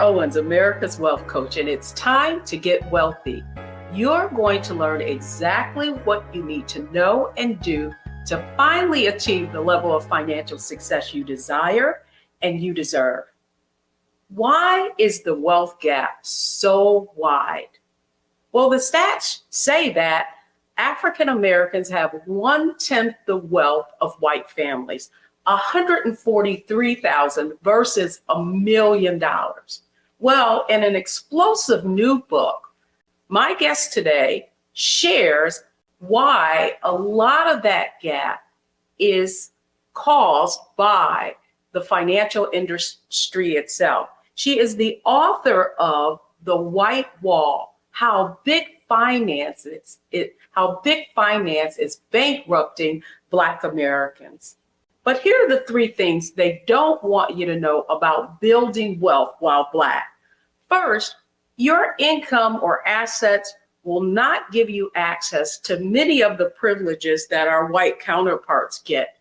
Owens, America's Wealth Coach, and it's time to get wealthy. You're going to learn exactly what you need to know and do to finally achieve the level of financial success you desire and you deserve. Why is the wealth gap so wide? Well, the stats say that African Americans have 1/10 the wealth of white families, $143,000 versus $1 million. Well, in an explosive new book, my guest today shares why a lot of that gap is caused by the financial industry itself. She is the author of The White Wall: How Big Finance is Bankrupting Black Americans. But here are the three things they don't want you to know about building wealth while Black. First, your income or assets will not give you access to many of the privileges that our white counterparts get.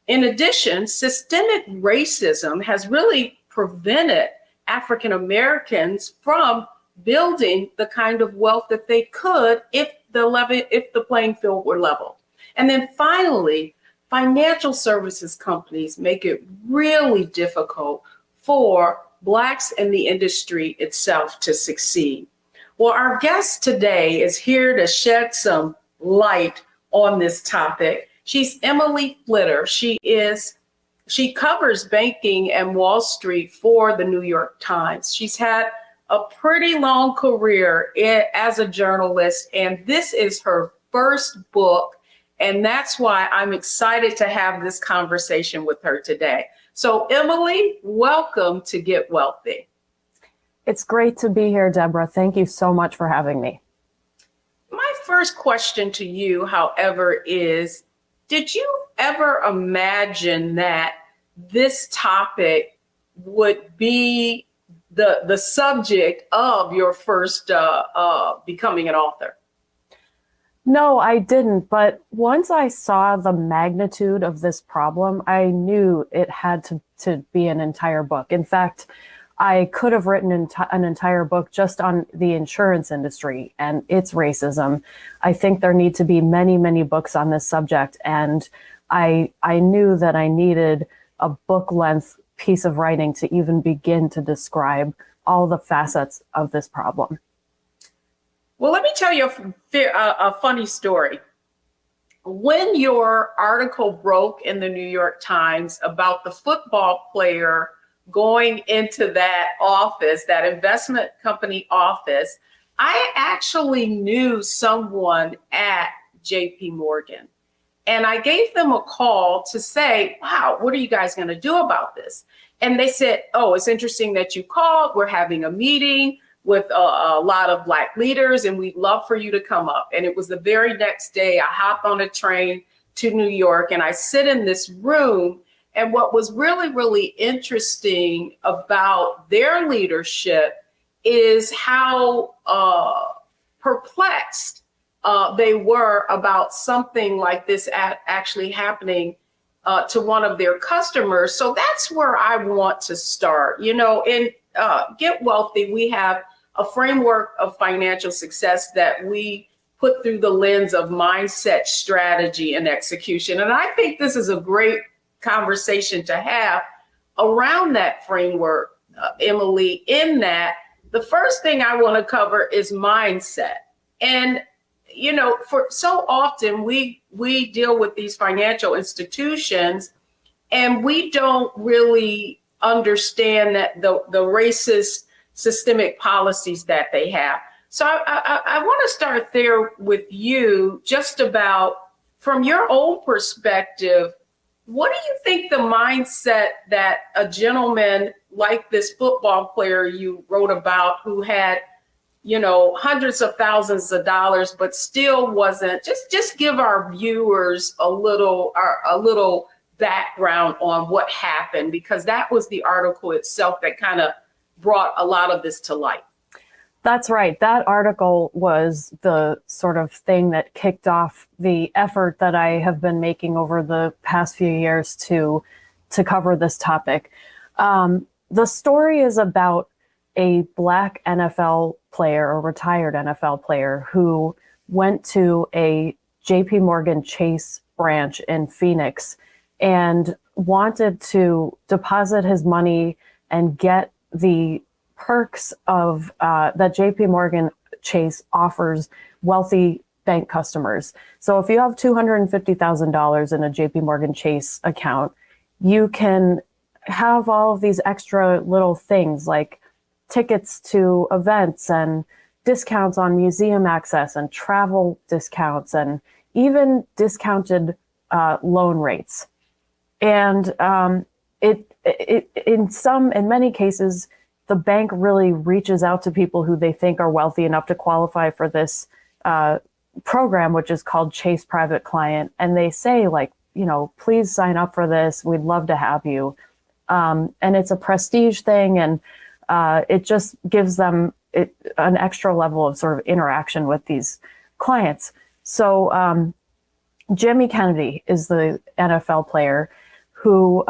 In addition, systemic racism has really prevented African Americans from building the kind of wealth that they could if the playing field were level. And then finally, financial services companies make it really difficult for Blacks in the industry itself to succeed. Well, our guest today is here to shed some light on this topic. She's Emily Flitter. She covers banking and Wall Street for the New York Times. She's had a pretty long career as a journalist, and this is her first book. And that's why I'm excited to have this conversation with her today. So Emily, welcome to Get Wealthy. It's great to be here, Deborah. Thank you so much for having me. My first question to you, however, is, did you ever imagine that this topic would be the subject of your first becoming an author? No, I didn't. But once I saw the magnitude of this problem, I knew it had to be an entire book. In fact, I could have written an entire book just on the insurance industry and its racism. I think there need to be many, many books on this subject. And I knew that I needed a book-length piece of writing to even begin to describe all the facets of this problem. Well, let me tell you a funny story. When your article broke in the New York Times about the football player going into that office, that investment company office, I actually knew someone at JP Morgan. And I gave them a call to say, wow, what are you guys going to do about this? And they said, oh, it's interesting that you called. We're having a meeting with a lot of Black leaders, and we'd love for you to come up. And it was the very next day, I hopped on a train to New York, and I sit in this room. And what was really, really interesting about their leadership is how perplexed they were about something like this actually happening to one of their customers. So that's where I want to start. You know, in Get Wealthy, we have a framework of financial success that we put through the lens of mindset, strategy, and execution. And I think this is a great conversation to have around that framework, Emily, in that the first thing I want to cover is mindset. And, you know, for so often we deal with these financial institutions and we don't really understand that the racist systemic policies that they have. So I want to start there with you, just about from your own perspective. What do you think the mindset that a gentleman like this football player you wrote about, who had, you know, hundreds of thousands of dollars, but still wasn't, just give our viewers a little background on what happened, because that was the article itself that kind of brought a lot of this to light. That's right. That article was the sort of thing that kicked off the effort that I have been making over the past few years to cover this topic. The story is about a black NFL player, a retired NFL player, who went to a JP Morgan Chase branch in Phoenix and wanted to deposit his money and get the perks of that JP Morgan Chase offers wealthy bank customers. So if you have $250,000 in a JP Morgan Chase account, you can have all of these extra little things like tickets to events and discounts on museum access and travel discounts and even discounted loan rates. And in many cases, the bank really reaches out to people who they think are wealthy enough to qualify for this program, which is called Chase Private Client. And they say, like, please sign up for this. We'd love to have you. And it's a prestige thing. And it just gives them an extra level of sort of interaction with these clients. So Jimmy Kennedy is the NFL player who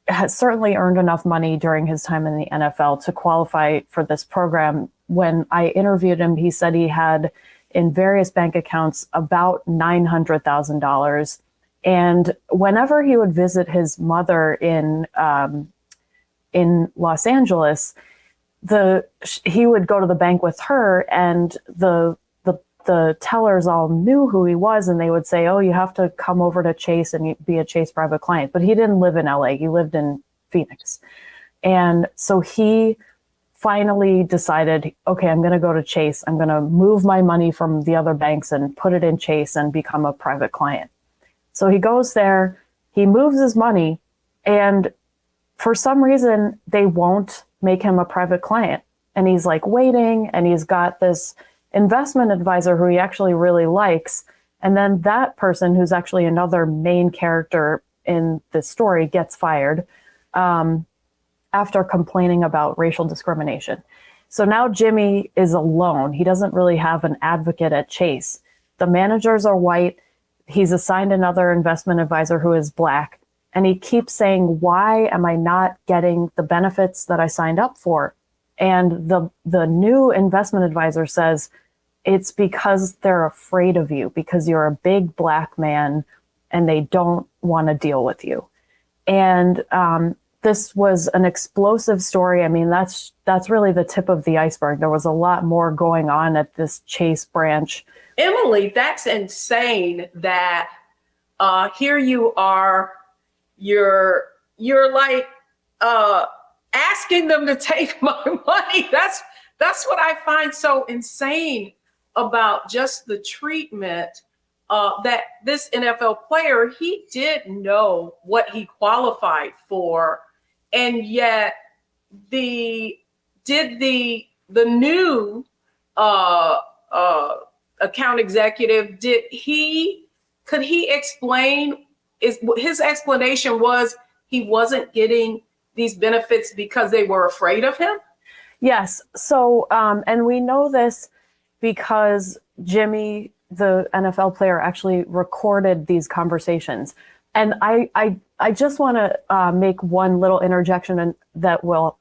has certainly earned enough money during his time in the NFL to qualify for this program. When I interviewed him, he said he had in various bank accounts about $900,000. And whenever he would visit his mother in Los Angeles, he would go to the bank with her, and the tellers all knew who he was, and they would say, "Oh, you have to come over to Chase and be a Chase Private Client." But he didn't live in LA; he lived in Phoenix, and so he finally decided, "Okay, I'm going to go to Chase. I'm going to move my money from the other banks and put it in Chase and become a private client." So he goes there, he moves his money, and for some reason, they won't make him a private client. And he's like waiting, and he's got this investment advisor who he actually really likes. And then that person, who's actually another main character in this story, gets fired after complaining about racial discrimination. So now Jimmy is alone. He doesn't really have an advocate at Chase. The managers are white. He's assigned another investment advisor who is black. And he keeps saying, "Why am I not getting the benefits that I signed up for?" And the new investment advisor says, "It's because they're afraid of you, because you're a big black man and they don't want to deal with you." And this was an explosive story. I mean, that's really the tip of the iceberg. There was a lot more going on at this Chase branch. Emily, that's insane that here you are, you're like asking them to take my money. That's what I find so insane about just the treatment that this NFL player, he did know what he qualified for, and yet the new account executive, could he explain? His explanation was he wasn't getting these benefits because they were afraid of him? Yes. So, and we know this because Jimmy, the NFL player, actually recorded these conversations. And I just want to make one little interjection, and that will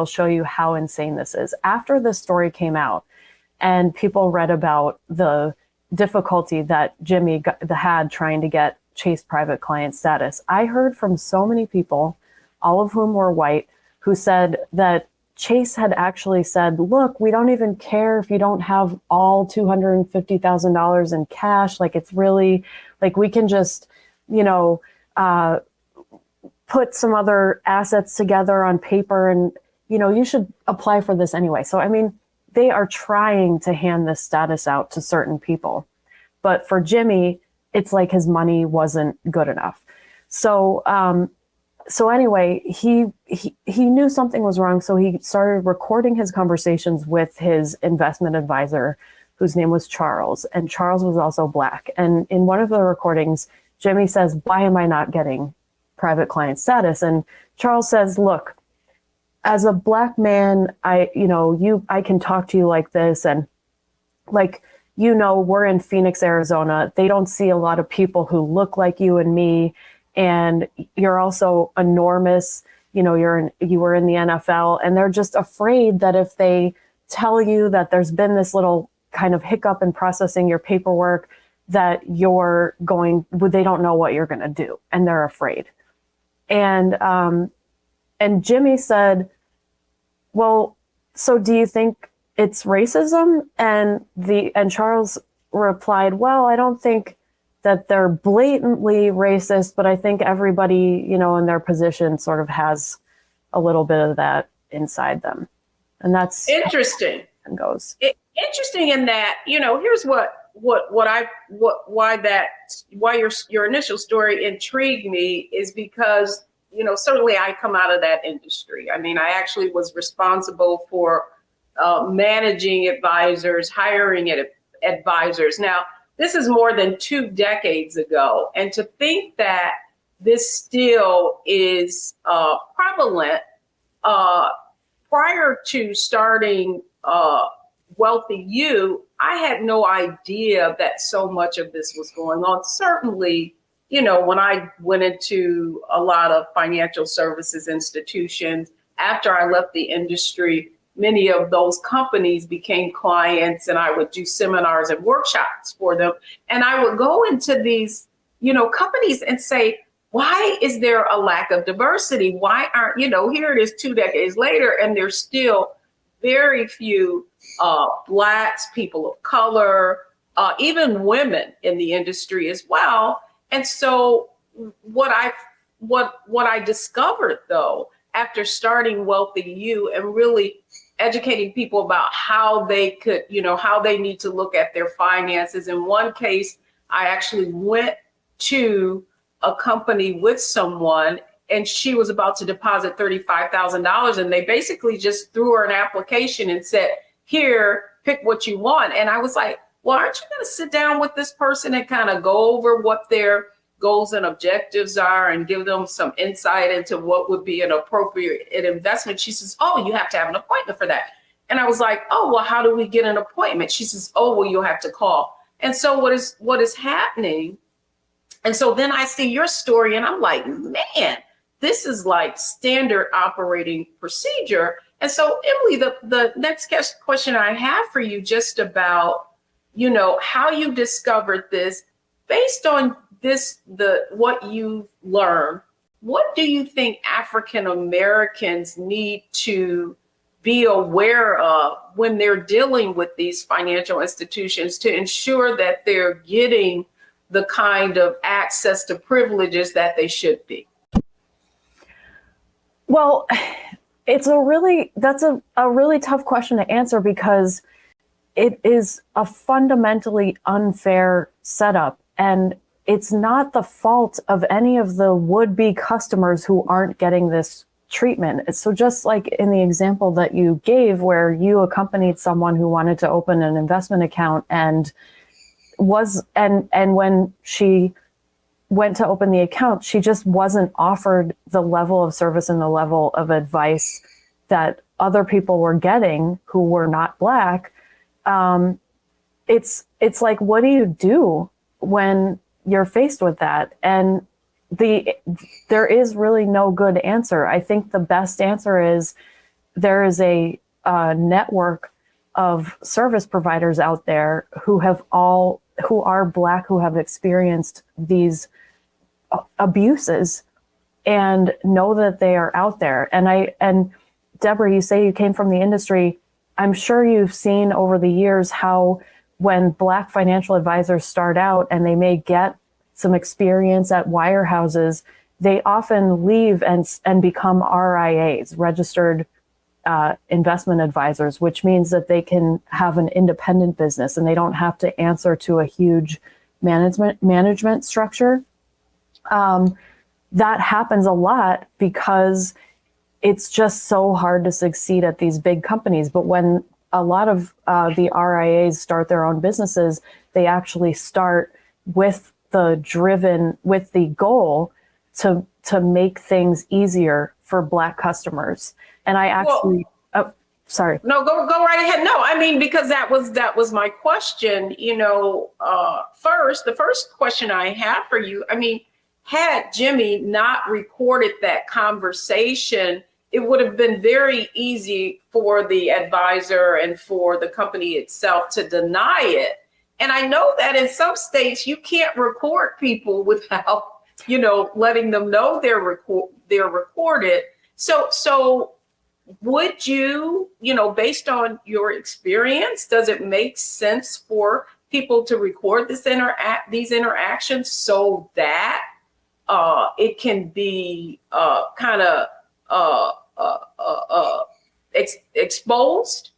show you how insane this is. After this story came out and people read about the difficulty that Jimmy had trying to get Chase Private Client status, I heard from so many people, all of whom were white, who said that Chase had actually said, "Look, we don't even care if you don't have all $250,000 in cash. Like, it's really, like, we can just, put some other assets together on paper, and, you should apply for this anyway." So, I mean, they are trying to hand this status out to certain people. But for Jimmy, it's like his money wasn't good enough. So, anyway, he knew something was wrong. So he started recording his conversations with his investment advisor, whose name was Charles. And Charles was also black. And in one of the recordings, Jimmy says, "Why am I not getting private client status?" And Charles says, "Look, as a black man, I can talk to you like this. And we're in Phoenix, Arizona. They don't see a lot of people who look like you and me. And you're also enormous. you were in the NFL, and they're just afraid that if they tell you that there's been this little kind of hiccup in processing your paperwork, that they don't know what you're going to do, and they're afraid. And Jimmy said, well, so do you think it's racism? And Charles replied, well, I don't think that they're blatantly racist, but I think everybody, in their position sort of has a little bit of that inside them. And that's interesting. And goes. Interesting in that, here's why your initial story intrigued me is because, certainly I come out of that industry. I mean, I actually was responsible for managing advisors, hiring advisors. Now, this is more than 2 decades ago. And to think that this still is prevalent, prior to starting Wealthy You, I had no idea that so much of this was going on. Certainly, when I went into a lot of financial services institutions, after I left the industry, many of those companies became clients, and I would do seminars and workshops for them. And I would go into these, companies and say, why is there a lack of diversity? Why aren't, here it is 2 decades later, and there's still very few Blacks, people of color, even women in the industry as well. And so what I discovered, though, after starting Wealthy You and really educating people about how they could, how they need to look at their finances. In one case, I actually went to a company with someone, and she was about to deposit $35,000, and they basically just threw her an application and said, here, pick what you want. And I was like, well, aren't you going to sit down with this person and kind of go over what their goals and objectives are and give them some insight into what would be an appropriate investment? She says, oh, you have to have an appointment for that. And I was like, oh, well, how do we get an appointment? She says, oh, well, you'll have to call. And so what is happening? And so then I see your story and I'm like, man, this is like standard operating procedure. And so, Emily, the next question I have for you, just about, how you discovered this, based on what you've learned, what do you think African Americans need to be aware of when they're dealing with these financial institutions to ensure that they're getting the kind of access to privileges that they should be? Well, that's a really tough question to answer, because it is a fundamentally unfair setup, and it's not the fault of any of the would-be customers who aren't getting this treatment. So just like in the example that you gave, where you accompanied someone who wanted to open an investment account and when she went to open the account, she just wasn't offered the level of service and the level of advice that other people were getting who were not Black. It's like, what do you do when you're faced with that? And there is really no good answer. I think the best answer is there is a network of service providers out there who are Black, who have experienced these abuses and know that they are out there. And Deborah, you say you came from the industry. I'm sure you've seen over the years how when Black financial advisors start out and they may get some experience at wirehouses, they often leave and become RIAs, registered investment advisors, which means that they can have an independent business and they don't have to answer to a huge management structure. That happens a lot because it's just so hard to succeed at these big companies. But when a lot of the RIAs start their own businesses, they actually start with the goal to make things easier for Black customers. And I actually, sorry. No, go right ahead. No, I mean, because that was my question. The first question I have for you, I mean, had Jimmy not recorded that conversation, it would have been very easy for the advisor and for the company itself to deny it. And I know that in some states you can't record people without, letting them know they're recorded. So would you, based on your experience, does it make sense for people to record these interactions so that it can be exposed?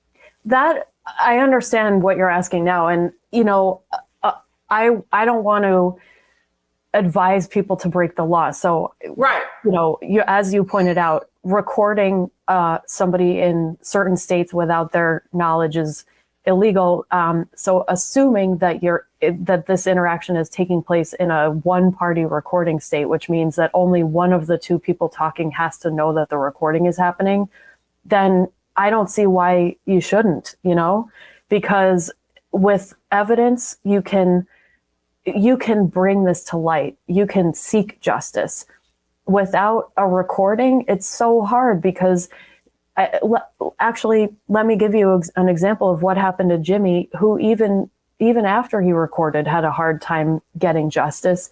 That I understand what you're asking now, and I don't want to advise people to break the law. So, right, as you pointed out, recording somebody in certain states without their knowledge is illegal. So, assuming that that this interaction is taking place in a one-party recording state, which means that only one of the two people talking has to know that the recording is happening, then I don't see why you shouldn't, because with evidence, you can bring this to light. You can seek justice. Without a recording, it's so hard because actually, let me give you an example of what happened to Jimmy, who even after he recorded had a hard time getting justice.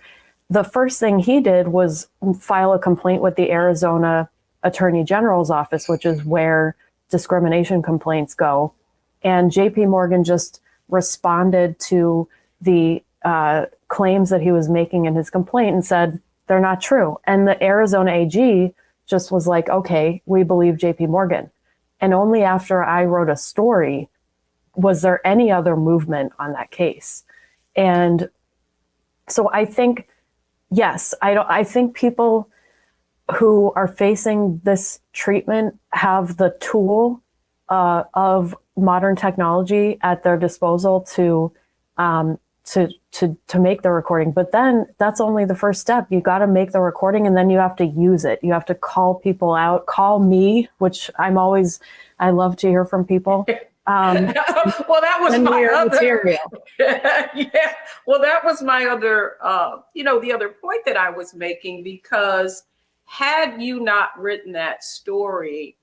The first thing he did was file a complaint with the Arizona Attorney General's office, which is where discrimination complaints go. And JP Morgan just responded to the claims that he was making in his complaint and said, they're not true. And the Arizona AG just was like, okay, we believe JP Morgan. And only after I wrote a story was there any other movement on that case. And so I think, yes, I think people who are facing this treatment have the tool of modern technology at their disposal to make the recording. But then that's only the first step. You got to make the recording and then you have to use it. You have to call people out, call me, which I love to hear from people. Well, that was my other material. Yeah. Well, that was my other, the other point that I was making, because had you not written that story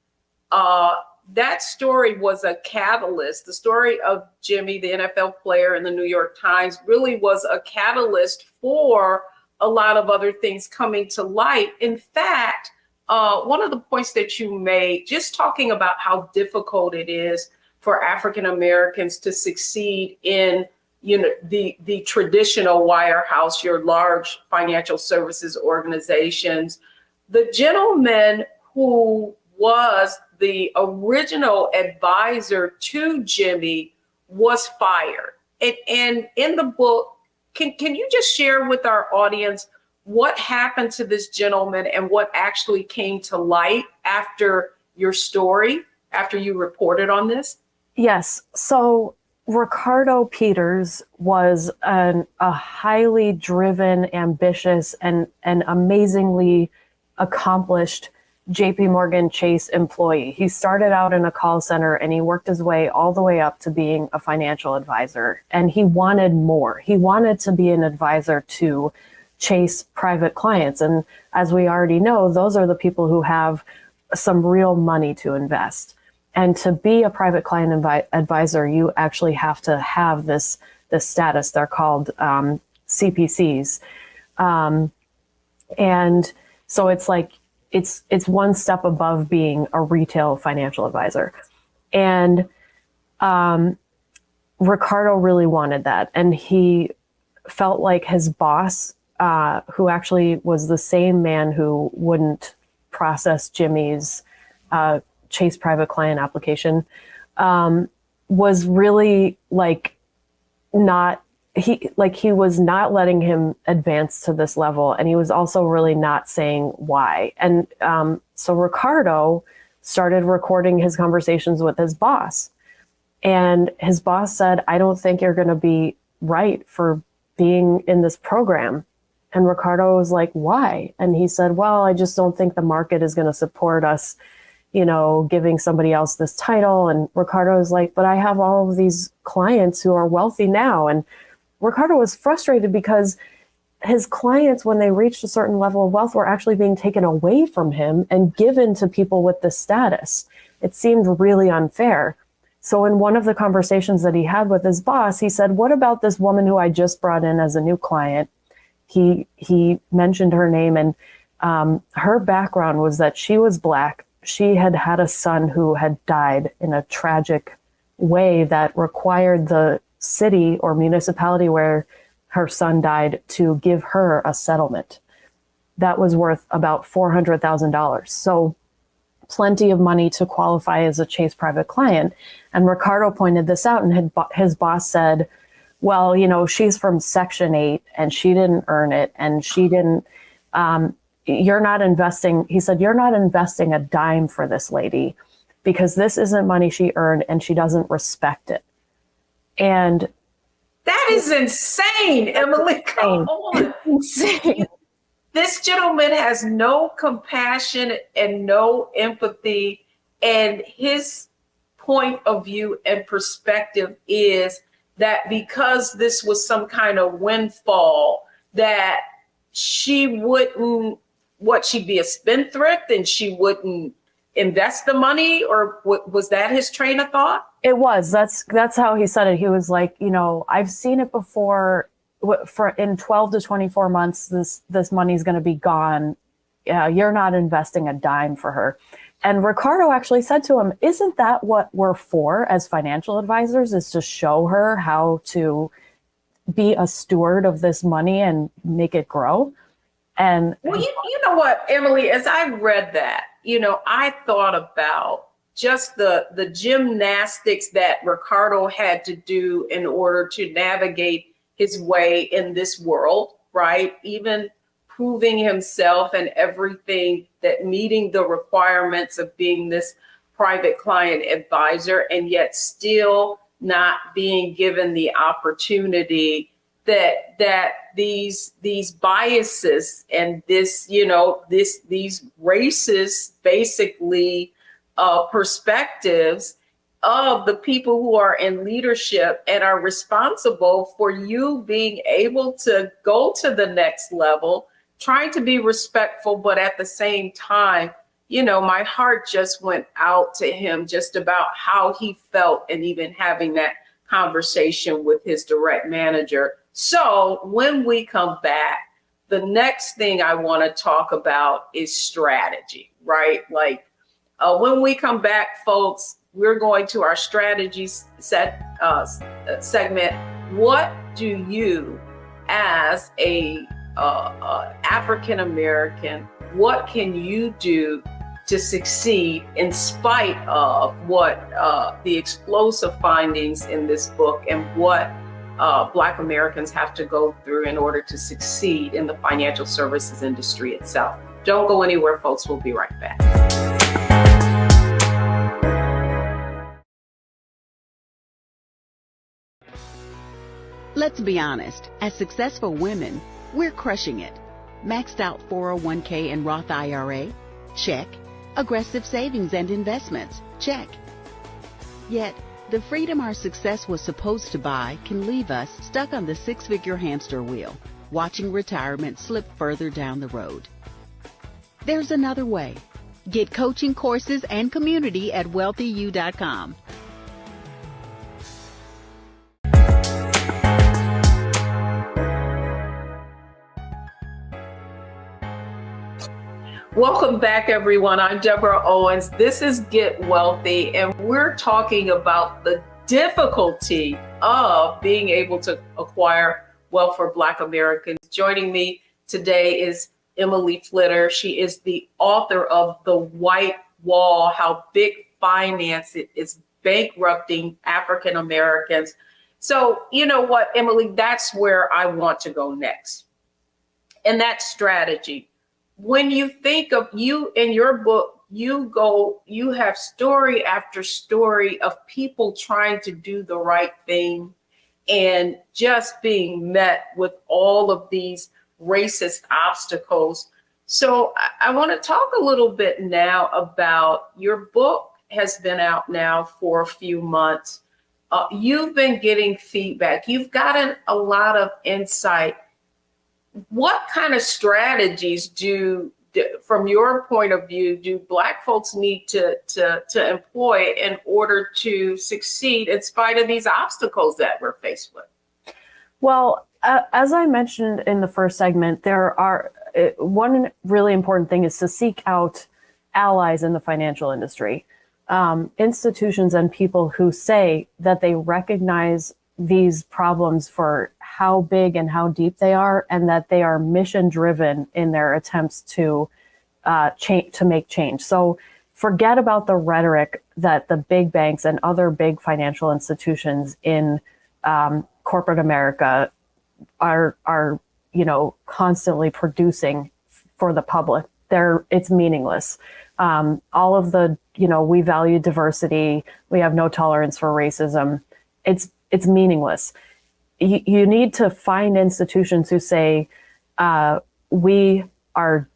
was a catalyst. The story of Jimmy, the NFL player in the New York Times, really was a catalyst for a lot of other things coming to light. In fact, one of the points that you made, just talking about how difficult it is for African Americans to succeed in, the traditional wirehouse, your large financial services organizations. The gentleman who was the original advisor to Jimmy was fired. And in the book, can you just share with our audience what happened to this gentleman and what actually came to light after your story, after you reported on this? Yes. So Ricardo Peters was a highly driven, ambitious, and amazingly accomplished JP Morgan Chase employee. He started out in a call center and he worked his way all the way up to being a financial advisor. And he wanted more. He wanted to be an advisor to Chase private clients. And as we already know, those are the people who have some real money to invest. And to be a private client advisor, you actually have to have this status. They're called CPCs. And so it's like, it's one step above being a retail financial advisor. And Ricardo really wanted that. And he felt like his boss, who actually was the same man who wouldn't process Jimmy's Chase private client application, was really he was not letting him advance to this level. And he was also really not saying why. And so Ricardo started recording his conversations with his boss. And his boss said, I don't think you're going to be right for being in this program. And Ricardo was like, why? And he said, well, I just don't think the market is going to support us, giving somebody else this title. And Ricardo was like, but I have all of these clients who are wealthy now. And Ricardo was frustrated because his clients, when they reached a certain level of wealth, were actually being taken away from him and given to people with this status. It seemed really unfair. So in one of the conversations that he had with his boss, he said, "What about this woman who I just brought in as a new client?" He mentioned her name, and her background was that she was Black. She had had a son who had died in a tragic way that required the city or municipality where her son died to give her a settlement that was worth about $400,000. So plenty of money to qualify as a Chase private client. And Ricardo pointed this out, and his boss said, "Well, she's from Section 8 and she didn't earn it, and she didn't, you're not investing," he said, "you're not investing a dime for this lady because this isn't money she earned and she doesn't respect it." And that is insane, Emily. Come on. Insane. This gentleman has no compassion and no empathy. And his point of view and perspective is that because this was some kind of windfall, that she wouldn't, she'd be a spendthrift and she wouldn't invest the money? Or was that his train of thought? It was. That's how he said it. He was like, "I've seen it before. For in 12 to 24 months, this money's going to be gone. You're not investing a dime for her." And Ricardo actually said to him, "Isn't that what we're for as financial advisors, is to show her how to be a steward of this money and make it grow?" And well, you know what, Emily, as I read that, I thought about just the gymnastics that Ricardo had to do in order to navigate his way in this world, right? Even proving himself and everything, that meeting the requirements of being this private client advisor, and yet still not being given the opportunity that these biases and these racist basically perspectives of the people who are in leadership and are responsible for you being able to go to the next level, trying to be respectful, but at the same time, my heart just went out to him just about how he felt, and even having that conversation with his direct manager. So when we come back, the next thing I want to talk about is strategy, right? Like when we come back, folks, we're going to our strategy segment. What do you, as a African American, what can you do to succeed in spite of what the explosive findings in this book, and what Black Americans have to go through in order to succeed in the financial services industry itself? Don't go anywhere, folks. We'll be right back. Let's be honest, as successful women, we're crushing it. Maxed out 401k and Roth IRA? Check. Aggressive savings and investments? Check. Yet, the freedom our success was supposed to buy can leave us stuck on the six-figure hamster wheel, watching retirement slip further down the road. There's another way. Get coaching courses and community at wealthyu.com. Welcome back, everyone. I'm Deborah Owens. This is Get Wealthy, and we're talking about the difficulty of being able to acquire wealth for Black Americans. Joining me today is Emily Flitter. She is the author of The White Wall: How Big Finance is Bankrupting African Americans. So, you know what, Emily, that's where I want to go next. And that's strategy. When you think of you in your book, you have story after story of people trying to do the right thing and just being met with all of these racist obstacles. So I want to talk a little bit now about your book. Has been out now for a few months. You've been getting feedback. You've gotten a lot of insight. what kind of strategies from your point of view, do Black folks need to employ in order to succeed in spite of these obstacles that we're faced with? Well, as I mentioned in the first segment, there are one really important thing is to seek out allies in the financial industry, institutions and people who say that they recognize these problems for how big and how deep they are, and that they are mission driven in their attempts to make change. So forget about the rhetoric that the big banks and other big financial institutions in corporate America are constantly producing for the public. It's meaningless. All of the, we value diversity, we have no tolerance for racism. It's meaningless. You need to find institutions who say, we are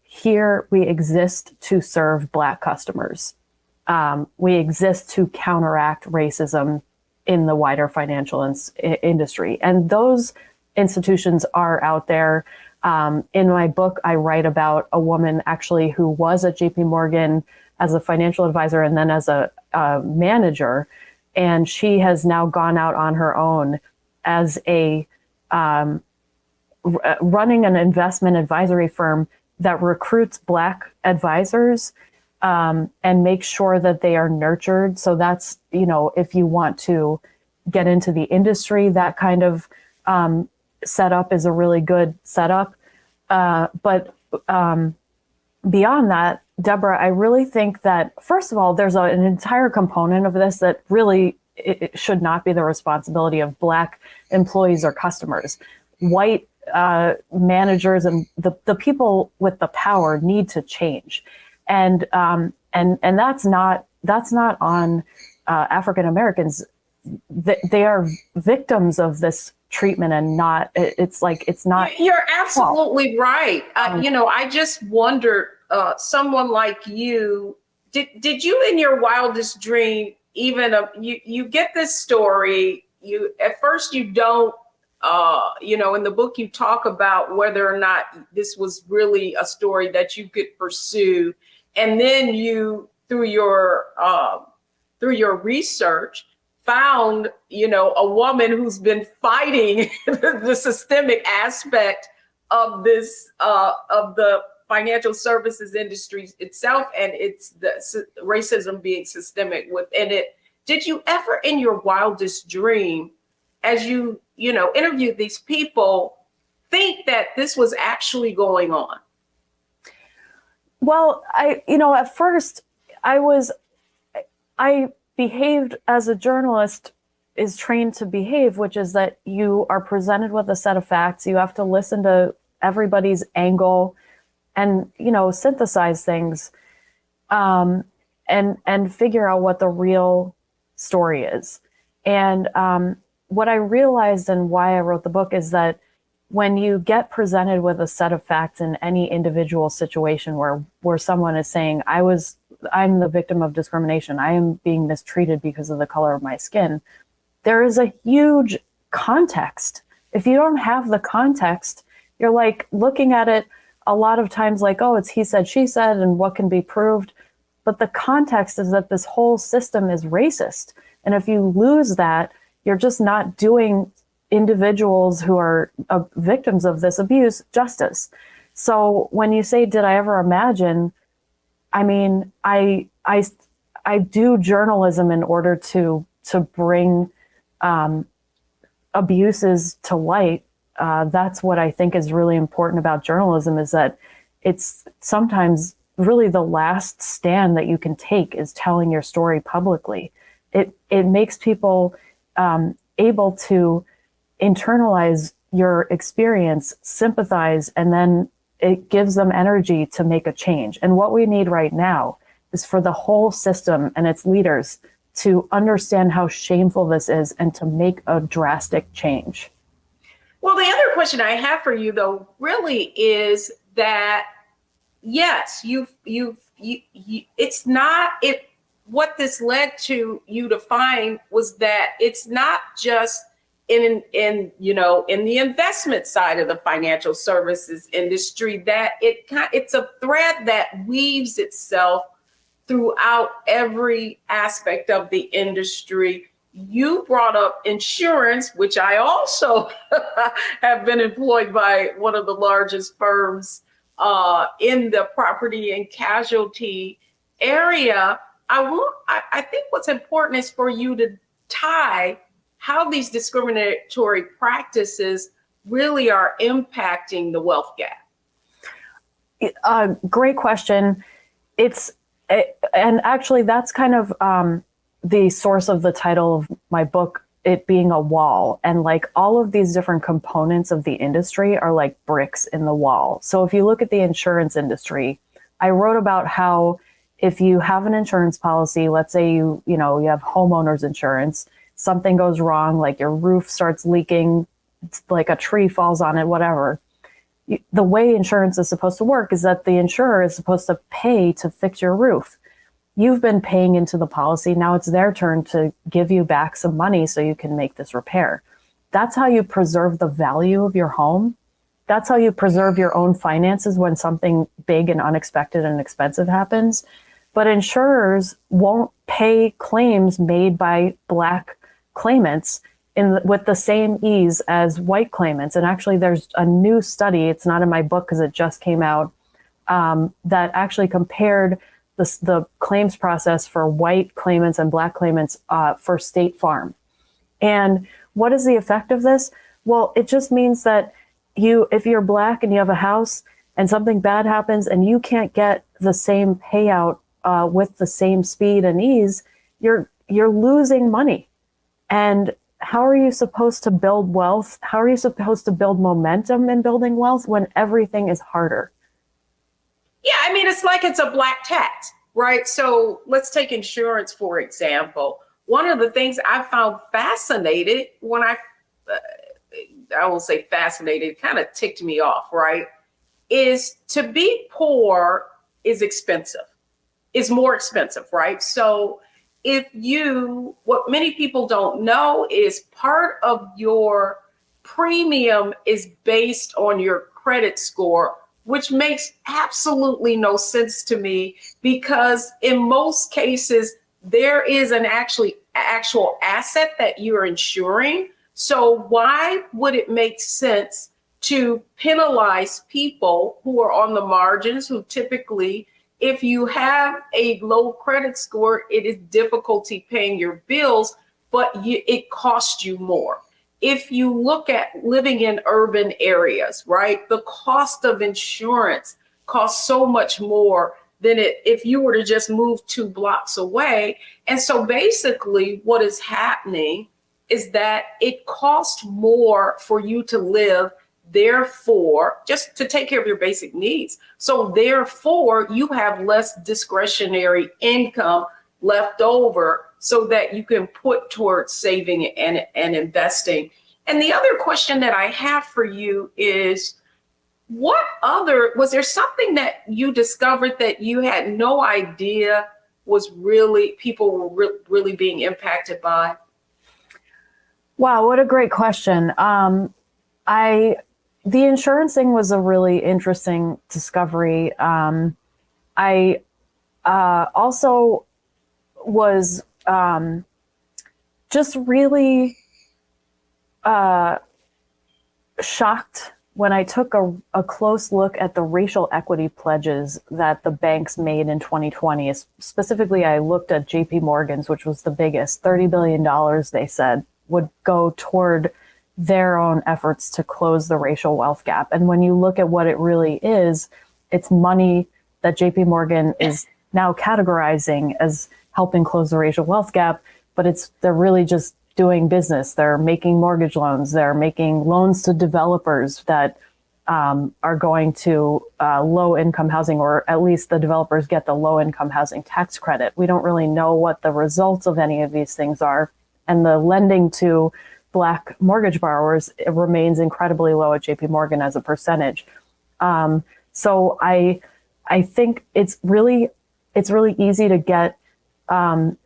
here, we exist to serve Black customers. We exist to counteract racism in the wider financial industry. And those institutions are out there. In my book, I write about a woman actually who was at JP Morgan as a financial advisor and then as a manager. And she has now gone out on her own as a running an investment advisory firm that recruits Black advisors and makes sure that they are nurtured. So that's, if you want to get into the industry, that kind of setup is a really good setup. But beyond that, Deborah, I really think that, first of all, there's an entire component of this that really it should not be the responsibility of Black employees or customers. White managers and the people with the power need to change, and that's not on African Americans. They are victims of this treatment, and it's not. You're absolutely right. I just wondered, someone like you, did you in your wildest dream even you get this story, at first you don't. In the book, you talk about whether or not this was really a story that you could pursue. And then you, through your research, found, a woman who's been fighting the systemic aspect of this, of the financial services industry itself, and it's the racism being systemic within it. Did you ever in your wildest dream, as you interviewed these people, think that this was actually going on? Well, at first I behaved as a journalist is trained to behave, which is that you are presented with a set of facts. You have to listen to everybody's angle and, synthesize things, and figure out what the real story is. And, what I realized and why I wrote the book is that when you get presented with a set of facts in any individual situation where someone is saying, I'm the victim of discrimination, I am being mistreated because of the color of my skin, there is a huge context. If you don't have the context, you're like looking at it a lot of times like, oh, it's he said, she said, and what can be proved. But the context is that this whole system is racist. And if you lose that, you're just not doing individuals who are victims of this abuse justice. So when you say, did I ever imagine? I mean, I do journalism in order to bring abuses to light. That's what I think is really important about journalism, is that it's sometimes really the last stand that you can take is telling your story publicly. It makes people able to internalize your experience, sympathize, and then it gives them energy to make a change. And what we need right now is for the whole system and its leaders to understand how shameful this is and to make a drastic change. Well, the other question I have for you, though, really is that, yes, it's not what this led to you to find was that it's not just in the investment side of the financial services industry, that it's a thread that weaves itself throughout every aspect of the industry. You brought up insurance, which I also have been employed by one of the largest firms in the property and casualty area. I think what's important is for you to tie how these discriminatory practices really are impacting the wealth gap. Great question. And actually that's kind of the source of the title of my book, it being a wall. And like all of these different components of the industry are like bricks in the wall. So if you look at the insurance industry, I wrote about how if you have an insurance policy, let's say you have homeowners insurance, something goes wrong, like your roof starts leaking, like a tree falls on it, whatever. The way insurance is supposed to work is that the insurer is supposed to pay to fix your roof. You've been paying into the policy. Now it's their turn to give you back some money so you can make this repair. That's how you preserve the value of your home. That's how you preserve your own finances when something big and unexpected and expensive happens. But insurers won't pay claims made by Black claimants with the same ease as white claimants. And actually, there's a new study, it's not in my book because it just came out, that actually compared the claims process for white claimants and Black claimants for State Farm. And what is the effect of this? Well, it just means that if you're Black and you have a house and something bad happens and you can't get the same payout with the same speed and ease, you're losing money. And how are you supposed to build wealth? How are you supposed to build momentum in building wealth when everything is harder? Yeah, I mean, it's like it's a black tax, right? So let's take insurance, for example. One of the things I found fascinated when I won't say fascinated, it kind of ticked me off, right? Is to be poor is expensive, is more expensive, right? So what many people don't know is part of your premium is based on your credit score, which makes absolutely no sense to me, because in most cases, there is an actual asset that you're insuring. So why would it make sense to penalize people who are on the margins, who typically, if you have a low credit score, it is difficulty paying your bills, but it costs you more. If you look at living in urban areas, right, the cost of insurance costs so much more than if you were to just move 2 blocks away. And so basically what is happening is that it costs more for you to live, therefore, just to take care of your basic needs. So therefore, you have less discretionary income left over so that you can put towards saving and investing. And the other question that I have for you is, was there something that you discovered that you had no idea was people were really being impacted by? Wow, what a great question. The insurance thing was a really interesting discovery. I also was just really shocked when I took a close look at the racial equity pledges that the banks made in 2020. Specifically, I looked at JP Morgan's, which was the biggest, $30 billion they said would go toward their own efforts to close the racial wealth gap. And when you look at what it really is, it's money that JP Morgan is now categorizing as helping close the racial wealth gap, but they're really just doing business. They're making mortgage loans. They're making loans to developers that are going to low-income housing, or at least the developers get the low-income housing tax credit. We don't really know what the results of any of these things are. And the lending to Black mortgage borrowers, it remains incredibly low at JP Morgan as a percentage. So I think it's really easy to get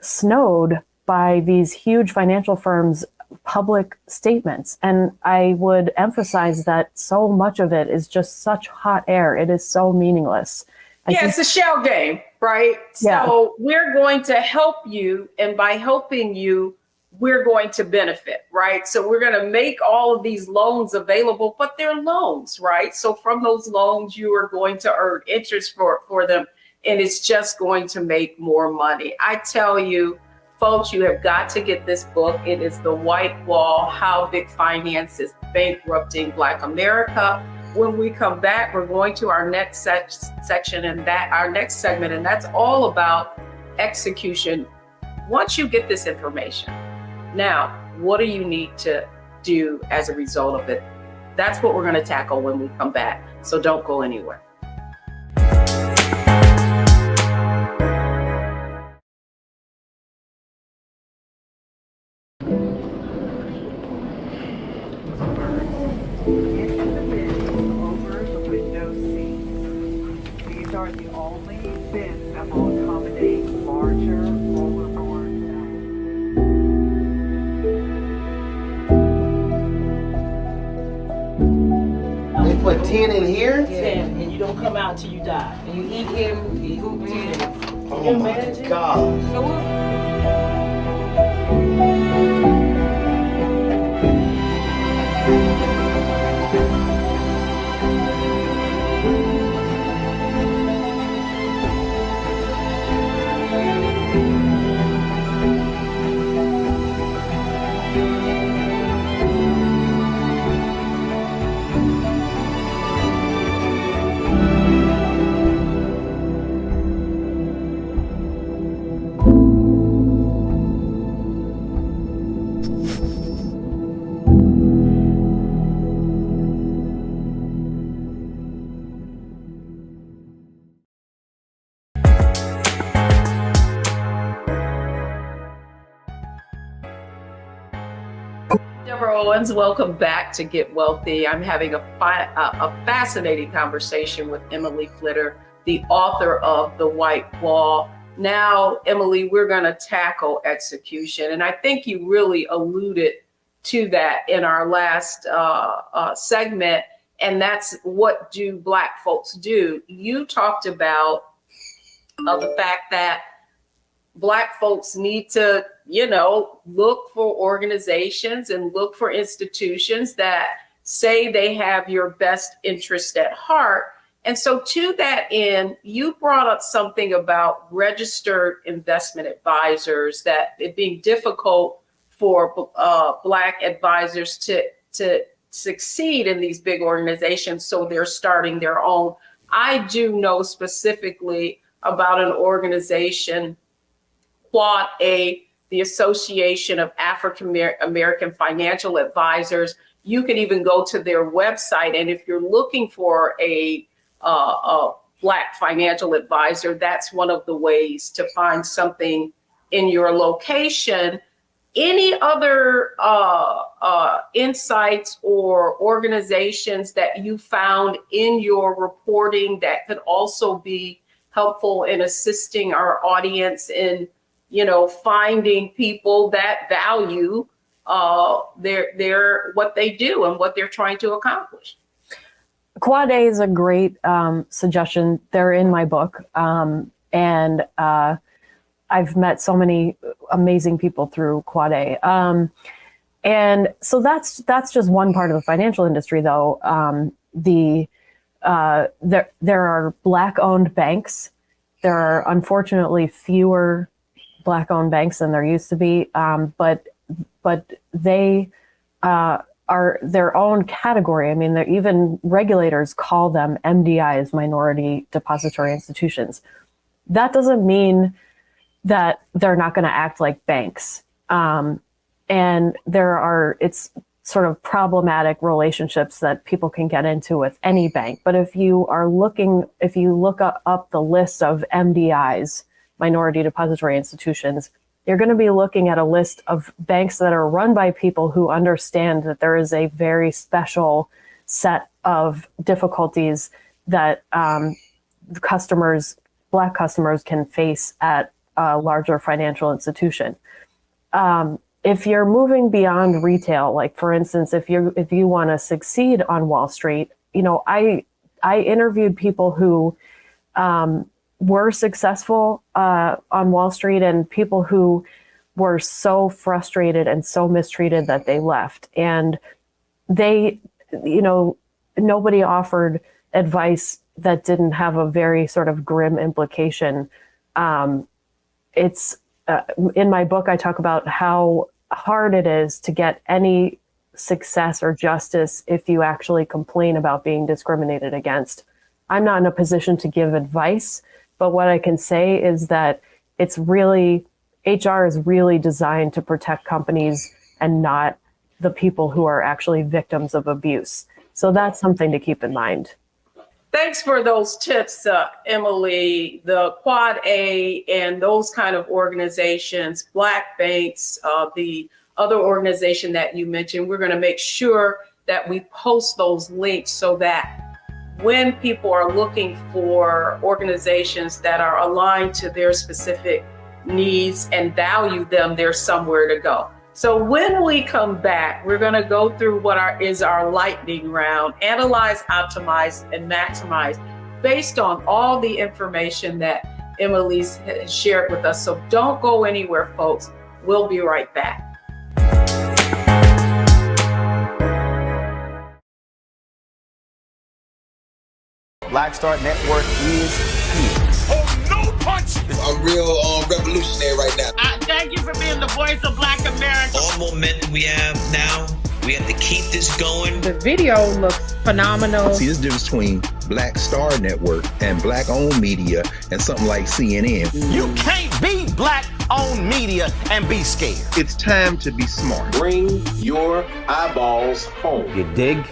snowed by these huge financial firms public statements. And I would emphasize that so much of it is just such hot air. It is so meaningless. It's a shell game, right? Yeah. So we're going to help you, and by helping you, we're going to benefit, right? So we're going to make all of these loans available, but they're loans, right? So from those loans, you are going to earn interest for them, and it's just going to make more money. I tell you, folks, you have got to get this book. It is The White Wall: How Big Finance is Bankrupting Black America. When we come back, we're going to our next section and our next segment, and that's all about execution. Once you get this information, now, what do you need to do as a result of it? That's what we're going to tackle when we come back. So don't go anywhere. Are the only bins that will accommodate larger rollerboards. They put 10 in here? 10, and you don't come out till you die. And you eat him, he hoop 10. Oh my God. So what? Deborah Owens, welcome back to Get Wealthy. I'm having a fascinating conversation with Emily Flitter, the author of The White Wall. Now, Emily, we're going to tackle execution. And I think you really alluded to that in our last segment. And that's, what do Black folks do? You talked about the fact that Black folks need to, look for organizations and look for institutions that say they have your best interest at heart. And so to that end, you brought up something about registered investment advisors, that it being difficult for Black advisors to succeed in these big organizations, so they're starting their own. I do know specifically about an organization, Quad A, the Association of African American Financial Advisors. You can even go to their website, and if you're looking for a Black financial advisor, that's one of the ways to find something in your location. Any other insights or organizations that you found in your reporting that could also be helpful in assisting our audience in, finding people that value their what they do and what they're trying to accomplish? Quad A is a great suggestion. They're in my book. And I've met so many amazing people through Quad A. And so that's just one part of the financial industry, though. There are Black-owned banks. There are unfortunately fewer Black-owned banks than there used to be, but they are their own category. I mean, even regulators call them MDIs, minority depository institutions. That doesn't mean that they're not going to act like banks. And it's sort of problematic relationships that people can get into with any bank. But if you look up the list of MDIs, minority depository institutions, you're going to be looking at a list of banks that are run by people who understand that there is a very special set of difficulties that Black customers can face at a larger financial institution. if you're moving beyond retail, like for instance, if you want to succeed on Wall Street, I interviewed people who were successful on Wall Street and people who were so frustrated and so mistreated that they left. And they, nobody offered advice that didn't have a very sort of grim implication. It's in my book, I talk about how hard it is to get any success or justice if you actually complain about being discriminated against. I'm not in a position to give advice, but what I can say is that HR is really designed to protect companies and not the people who are actually victims of abuse. So that's something to keep in mind. Thanks for those tips, Emily. The Quad A and those kind of organizations, Black Banks, the other organization that you mentioned, we're going to make sure that we post those links so that when people are looking for organizations that are aligned to their specific needs and value them, there's somewhere to go. So when we come back, we're going to go through what is our lightning round: analyze, optimize, and maximize, based on all the information that Emily's shared with us. So don't go anywhere, folks. We'll be right back. Black Star Network is here. Oh, no punch! I'm real revolutionary right now. Thank you for being the voice of Black America. All momentum we have now, we have to keep this going. The video looks phenomenal. See, this difference between Black Star Network and Black-owned media and something like CNN. You can't be Black-owned media and be scared. It's time to be smart. Bring your eyeballs home. You dig?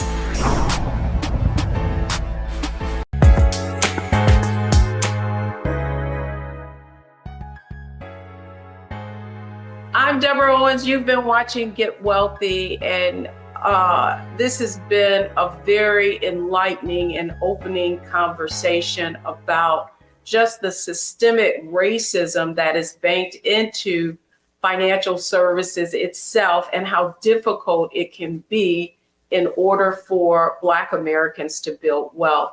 I'm Deborah Owens. You've been watching Get Wealthy, and this has been a very enlightening and opening conversation about just the systemic racism that is banked into financial services itself and how difficult it can be in order for Black Americans to build wealth.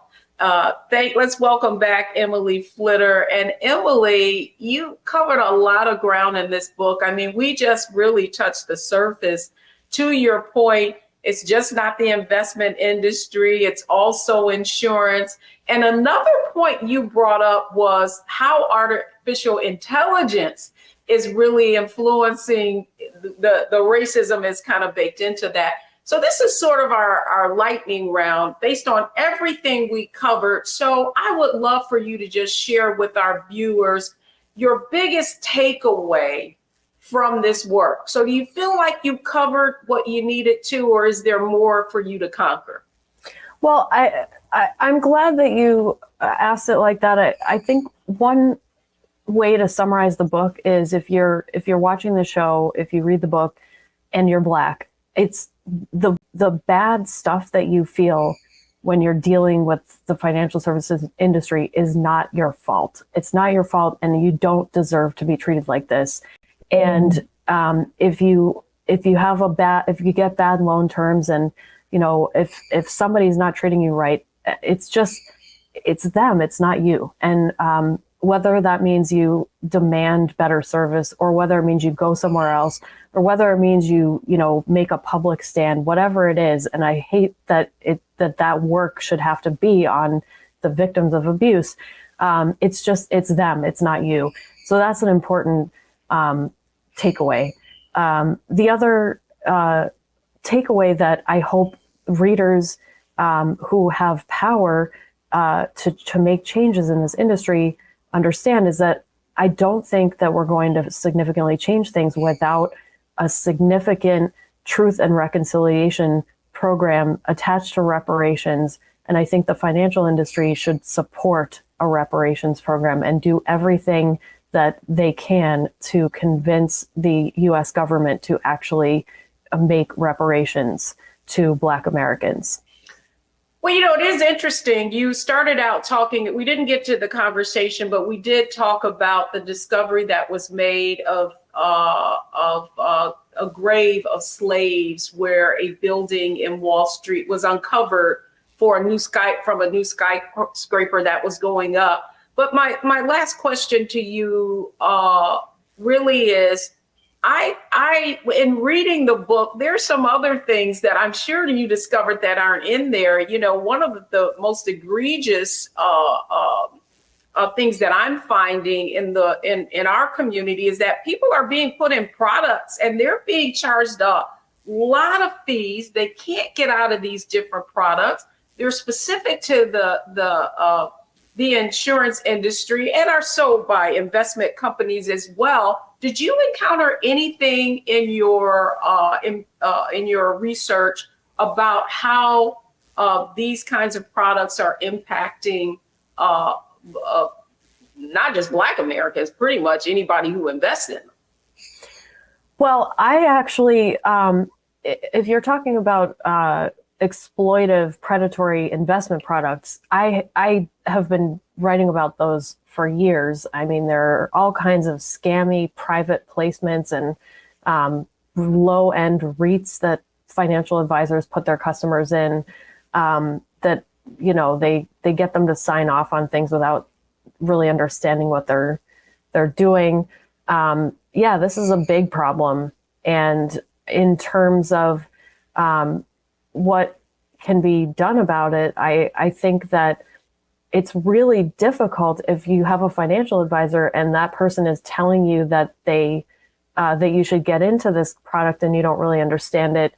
Let's welcome back Emily Flitter. And Emily, you covered a lot of ground in this book. I mean, we just really touched the surface. To your point, it's just not the investment industry, it's also insurance. And another point you brought up was how artificial intelligence is really influencing the racism is kind of baked into that. So this is sort of our lightning round based on everything we covered. So I would love for you to just share with our viewers your biggest takeaway from this work. So do you feel like you covered what you needed to, or is there more for you to conquer? Well, I'm glad that you asked it like that. I think one way to summarize the book is if you're watching the show, if you read the book and you're Black, it's the bad stuff that you feel when you're dealing with the financial services industry is not your fault. It's not your fault, and you don't deserve to be treated like this. And if you get bad loan terms, and if somebody's not treating you right, it's them, it's not you. And whether that means you demand better service, or whether it means you go somewhere else, or whether it means you make a public stand, whatever it is. And I hate that that work should have to be on the victims of abuse. It's them, it's not you. So that's an important takeaway. The other takeaway that I hope readers who have power to make changes in this industry understand is that I don't think that we're going to significantly change things without a significant truth and reconciliation program attached to reparations. And I think the financial industry should support a reparations program and do everything that they can to convince the US government to actually make reparations to Black Americans. Well, it is interesting. You started out talking, we didn't get to the conversation, but we did talk about the discovery that was made of a grave of slaves where a building in Wall Street was uncovered from a new skyscraper that was going up. But my last question to you really is, I in reading the book, there's some other things that I'm sure you discovered that aren't in there. You know, one of the most egregious things that I'm finding in our community is that people are being put in products and they're being charged a lot of fees. They can't get out of these different products. They're specific to the insurance industry and are sold by investment companies as well. Did you encounter anything in your research about how these kinds of products are impacting not just Black Americans, pretty much anybody who invests in them? Well, I actually, if you're talking about exploitive, predatory investment products, I have been writing about those for years. I mean, there are all kinds of scammy private placements and low-end REITs that financial advisors put their customers in, that, you know, they get them to sign off on things without really understanding what they're doing. Yeah, this is a big problem. And in terms of what can be done about it, I think that it's really difficult if you have a financial advisor and that person is telling you that that you should get into this product and you don't really understand it,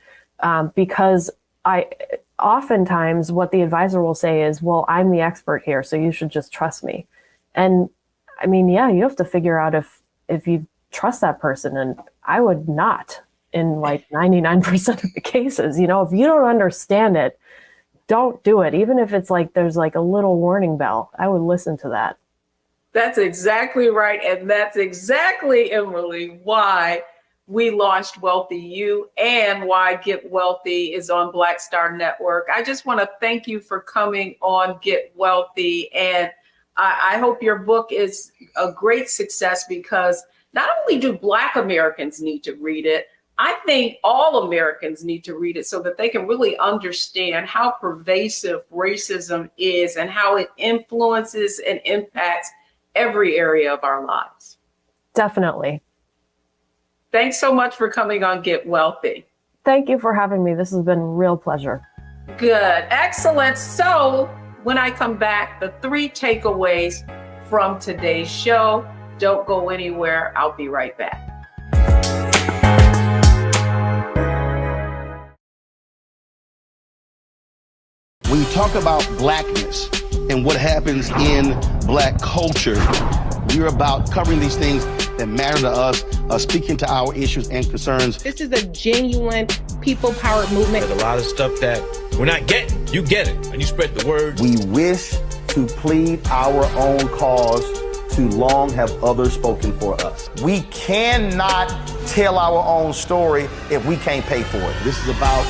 because oftentimes what the advisor will say is, well, I'm the expert here, so you should just trust me. And I mean, yeah, you have to figure out if you trust that person, and I would not in like 99% of the cases. You know, if you don't understand it, don't do it. Even if it's like there's like a little warning bell, I would listen to that. That's exactly right. And that's exactly, Emily, why we launched Wealthy You and why Get Wealthy is on Black Star Network. I just want to thank you for coming on Get Wealthy. And I hope your book is a great success, because not only do Black Americans need to read it, I think all Americans need to read it so that they can really understand how pervasive racism is and how it influences and impacts every area of our lives. Definitely. Thanks so much for coming on Get Wealthy. Thank you for having me. This has been a real pleasure. Good. Excellent. So when I come back, the 3 takeaways from today's show. Don't go anywhere. I'll be right back. When you talk about Blackness and what happens in Black culture, we're about covering these things that matter to us, speaking to our issues and concerns. This is a genuine people-powered movement. There's a lot of stuff that we're not getting. You get it, and you spread the word. We wish to plead our own cause. Too long have others spoken for us. We cannot tell our own story if we can't pay for it. This is about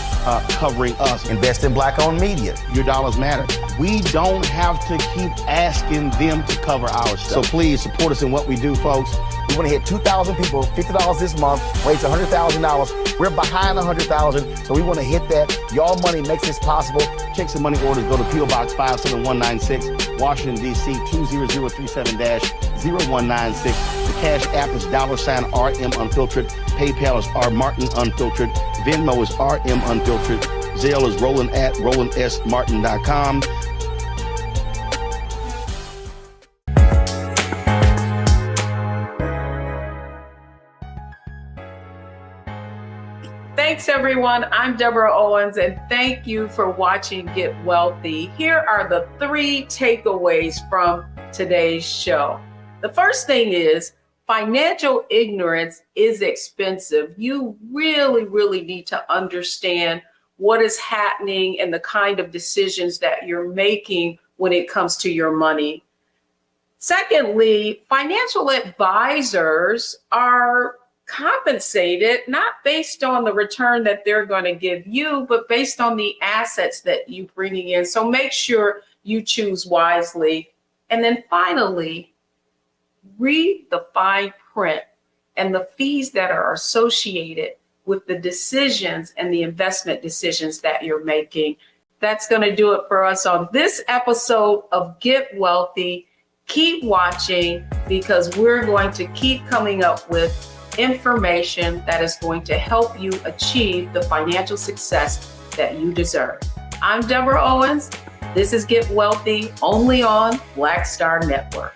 covering us. Invest in Black-owned media. Your dollars matter. We don't have to keep asking them to cover our stuff. So please support us in what we do, folks. We want to hit 2,000 people, $50 this month, raise $100,000. We're behind 100,000, so we want to hit that. Y'all money makes this possible. Checks and money orders go to P.O. Box 57196, Washington, D.C. 20037-0196. The Cash App is $RM Unfiltered. PayPal is R Martin Unfiltered. Venmo is RM Unfiltered. Zelle is roland@rolandsmartin.com. Thanks, everyone. I'm Deborah Owens, and thank you for watching Get Wealthy. Here are the 3 takeaways from today's show. The first thing is, financial ignorance is expensive. You really, really need to understand what is happening and the kind of decisions that you're making when it comes to your money. Secondly, financial advisors are compensated not based on the return that they're going to give you, but based on the assets that you bringing in. So make sure you choose wisely. And then finally, read the fine print and the fees that are associated with the decisions and the investment decisions that you're making. That's going to do it for us on this episode of Get Wealthy. Keep watching, because we're going to keep coming up with information that is going to help you achieve the financial success that you deserve. I'm Deborah Owens. This is Get Wealthy, only on Black Star Network.